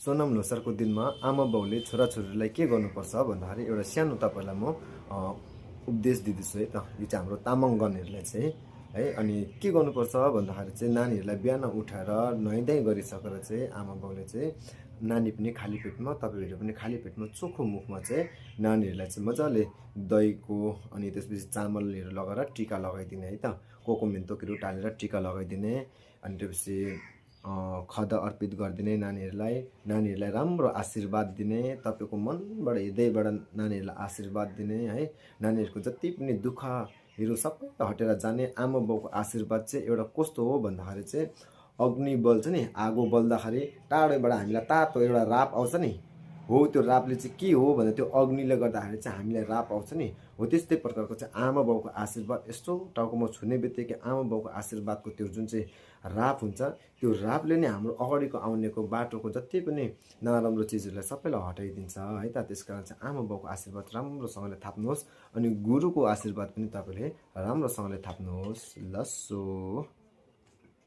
सोनाम लोसारको दिनमा आमा बाउले छोराछोरीलाई के गर्नुपर्छ भन्दाखेरि एउटा सानो तपाईँलाई म उपदेश दिँदैछु है त। यो चाहिँ हाम्रो तामाङगणहरूलाई चाहिँ है। अनि के गर्नुपर्छ भन्दाखेरि चाहिँ नानीहरूलाई बिहान उठाएर नुहाइधुवाइ गरिसकेर चाहिँ आमा बाउले चाहिँ नानी पनि खाली पेटमा तपाईँहरू पनि खाली पेटमा चोखो मुखमा चाहिँ नानीहरूलाई चाहिँ मजाले दहीको अनि त्यसपछि चामलहरू लगाएर टिका लगाइदिने है त। कोको मेन्टोकहरू टालेर टिका लगाइदिने अनि त्यसपछि खदा अर्पित गरिदिने नानीहरूलाई राम्रो आशीर्वाद दिने, तपाईँको मनबाट हृदयबाट नानीहरूलाई आशीर्वाद दिने है। नानीहरूको जति पनि दुःखहरू सबै हटेर जाने। आमा बाउको आशीर्वाद चाहिँ एउटा कस्तो हो भन्दाखेरि चाहिँ अग्नि बल्छ नि, आगो बल्दाखेरि टाढोबाट हामीलाई तातो एउटा राप आउँछ नि, हो त्यो रापले चाहिँ के हो भन्दा त्यो अग्निले गर्दाखेरि चाहिँ हामीलाई राप आउँछ नि, हो त्यस्तै प्रकारको चाहिँ आमा बाउको आशीर्वाद यस्तो टाउकोमा छुने बित्तिकै आमा बाउको आशीर्वादको त्यो जुन चाहिँ राप हुन्छ, त्यो रापले नै हाम्रो अगाडिको आउनेको बाटोको जति पनि नराम्रो चिजहरूलाई सबैलाई हटाइदिन्छ है त। त्यस कारण चाहिँ आमा बाउको आशीर्वाद राम्रोसँगले थाप्नुहोस् अनि गुरुको आशीर्वाद पनि तपाईँले राम्रोसँगले थाप्नुहोस्। ल सो